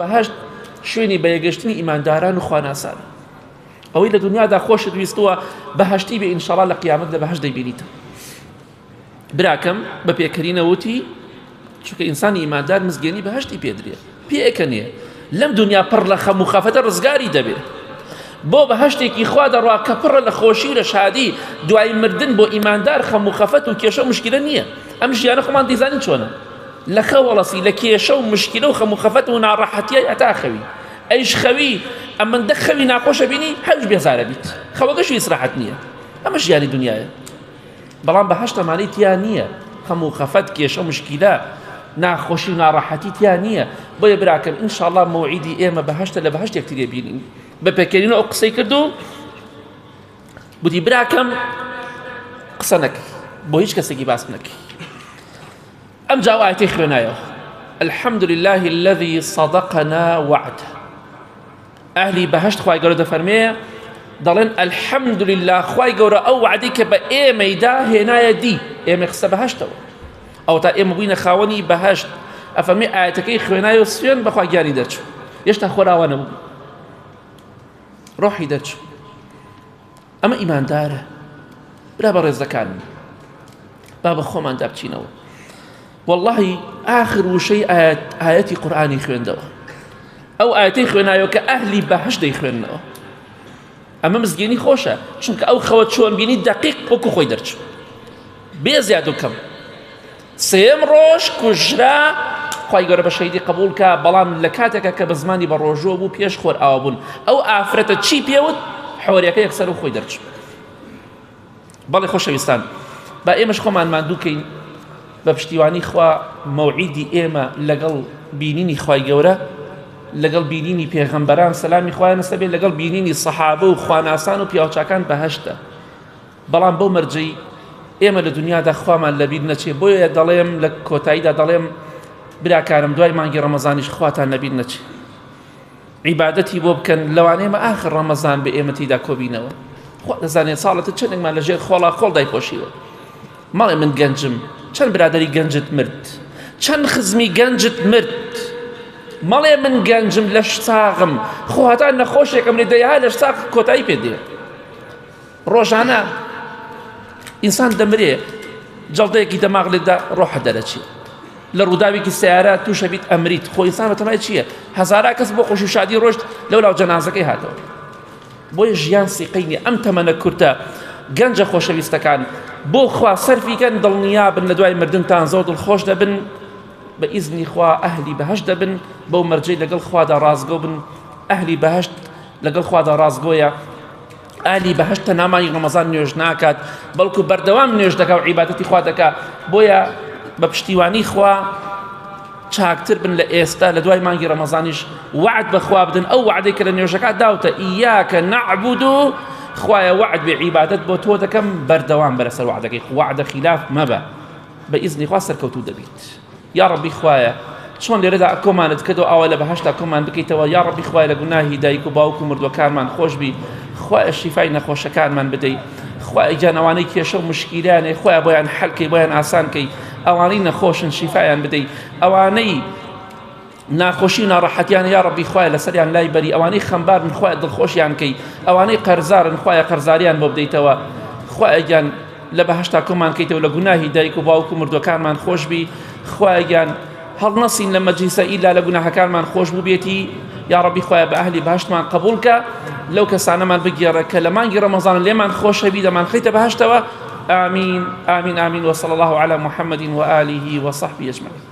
بەهەشت شوێنی بەیەگەشتنی ئیمانداران و خواناسان ئەوەی لە دنیادا خۆشت ویستووە بەهەشتی بێ ئینشەڵا لە قیامەت لە بەهەشت دەیبینیتە. براکەم بە پێکەرینەوتی چونکە ئینسانی ئیماندار مزگەێنی بەهەشتی پێدرێ پێکە نییە لەم دنیا پڕ لە خەم و خەفەتە ڕزگاری دەبێت بۆ بەهەشتێکی خوا دەڕوا کە پڕە لە خۆشی لە شادی دوای مردن بۆ ئیماندار خەم و خەفەت و کێشە و مشکلە نییە. ئەم ژیانە خۆمان دەیزانین چۆنە لە خەوەڵەسی لە کێشە و مشکلە و خەم و خەفەت و ناڕەحەتیای ئەتا خەوی ئەیش خەوی ئەمەندە خەوی ناخۆشە بینی هەوش بێزارە بیت خەوەکەشی ئیسراحەت نییە ئەمە ژیانی دنیاە. بەڵام بەهەشت ئەمانەی تیا نییە خەم و خەفەت کێشە و مشکلە ناخۆشی و ناڕەحەتی تیا نییە. بۆیە براکەم ئینشەڵا مەوعیدی ئێمە بەهەشتە لە بەهەشتێک تێ بینین. بە پێکەرینەوە ئەو قسەی کردو گوتی براکەم قسە نەکەی بۆ هیچ کەسێکی باس نەکەی. ئەم جا ئایەتەی خوێنایەوە الحمد لله الذي صدقنا وعده. ئەهلی بەهەشت خوای گەورە دەفەرمێ دەڵێن الحمد لله خوای گەورە ئەو وعدەی کە بە ئێمەیدا هێنایە دی ئێمە قسە بەهەشتەوە ئەو تا ئێمە بووینە خاوەنی بەهەشت. ئەفەرمێ ئایەتەکەی خوێنایەوە سوێن بەخوا گیانی دەرچوو هێشتا خۆراوە نەبوو ڕۆحی دەرچوو. ئەمە ئیماندارە برا بە ڕێزەکان با بە خۆماندا بچینەوە. واللهی ئاخر وشەی ئایەتی قورئانی خوێندەوە ئەو ئایەتەی خوێنایەوە کە ئەهلی بەهەشت دەیخوێننەوە. ئەمە مزگەێنی خۆشە چونکە ئەو خەوە چۆن بینی دەقیق وەکو خۆی دەرچوو بێ زیاد و کەم. سێم ڕۆژ کوژرا خوای گەورە بە شەیدی قبول کە بەڵام لە کاتێکە کە بە زمانی بە ڕۆژوە بوو پێش خۆر ئاوا بوون ئەو ئافرەتە چی پێوت حۆریەکە یەکسەر و خۆی دەرچوو. بەڵێ خۆشەویستان با ئێمەش خۆمان ماندووکەین بە پشتیوانی خوا مەوعیدی ئێمە لەگەڵ بینینی خوای گەورە لەگەڵ بینینی پێغەمبەران سەلامی خوایان لەسەر بێت لەگەڵ بینینی سەحابە و خواناسان و پیاوچاکان بەهەشتە. بەڵام بەو مەرجەی ئێمە لە دنیادا خوامان لەبیر نەچێ. بۆیە دەڵێم لە کۆتاییدا دەڵێم براکارم دوای مانگی ڕەمەزانیش خواتان لەبیر نەچێ عیبادەتی بۆ بکەن لەوانەیە ئاخر ڕەمەزان بە ئێمە تێیدا کۆبینەوە. خوا دەزانێت ساڵەتە چەندێکمان لەژێر خۆڵا خۆڵ دایپۆشیوە. ماڵێ من گەنجم چەند برادەری گەنجت مرد چەند خزمی گەنجت مرد مەڵێ من گەنجم لە ساغم خۆ هەتا نەخۆشێکم لێ دەیها لە ساغ کۆتایی پێ دێ. ڕۆژانە ئینسان دەمرێ جەڵدەیەکی دەماغ لێدا ڕۆحە دەرەچێت لە ڕووداوێکی سیارە تووشە بیت ئەمریت خۆ ئینسان بەتەمای چییە هەزارا کەس بۆ خۆش و شادی ڕۆژت لەولاو جەنازەکەی هاتەوە. بۆیە ژیان سیقەینی ئەم تەمەنە کورتە گەنجە خۆشەویستەکان بۆ خوا سەرفیکەن دڵنیا بن لە دوای مردنتان زۆر دڵخۆش دەبن بە ئیزنی خوا ئەهلی بەهەشت دەبن بەو مەرجەی لەگەڵ خوادا ڕازگۆ بن. ئەهلی بەهەشت لەگەڵ خوادا ڕازگۆیە. ئالی بەهەشت نامانی ڕەمەزان نوێژ ناکات بەڵکو بەردەوام نوێژ دەکات و عیبادەتی خوا دەکات. بۆیە بە پشتیوانی خوا چاکتر بن لە ئێستا لە دوای مانگی ڕەمەزانیش وعد بەخوا بدن ئەو وعدەی کە لە نوێژەکات داوتە ئیاکە نەعبود و خوایە وعد بێ عیبادەت بۆ تۆ دەکەم بەردەوام بەرەسەر وعدەکەی وعدە خلاف مەبە بە ئیزنی خوا سەرکەوتوو دەبیت. یا ڕەبی خوایە چۆن لێرەدا کۆمانت کردو ئەوە لە بەهەشتا کۆمان بکەیتەوە. یا ڕەبی خوایە لە گوناهی دایک و باوک و مردوەکانمان خۆش بی خوایە شیفای نەخۆشەکانمان بدەیت. خوایە گیانەوانەی کێشە و مشکیلانێ خوایە بۆیان حەلکەی بۆیان ئاسانکەی ئەوانەی نەخۆشن شیفایان بدەیت ئەوانەی ناخۆشی ناڕەحەتیان یا ڕەبی خوایە لەسەریان لای بەری ئەوانەی خەمبارن خوایە دڵخۆشیان کەی ئەوانەی قەرزارن خوایە قەرزاریان بۆ بدەیتەوە. خوایە گیان لە بەهەشتا کۆمان کەیتەوە لە گوناهی دایک و باوک و مردوەکانمان خۆش بی خوایە گیان هەڵنەسین لە مەجلیسە ئیلا لە گوناهەکانمان خۆش بووبێتی. یا ڕەبی خوایە بە ئەهلی بەهەشتمان قبول کە لەو کەسانەمان بگێڕە کە لە مانگی ڕەمەزان لێمان خۆشە بی دەمان خەیتە بەهەشتەوە. آمين آمين آمين وصلى الله على محمد وآله وصحبه أجمعين.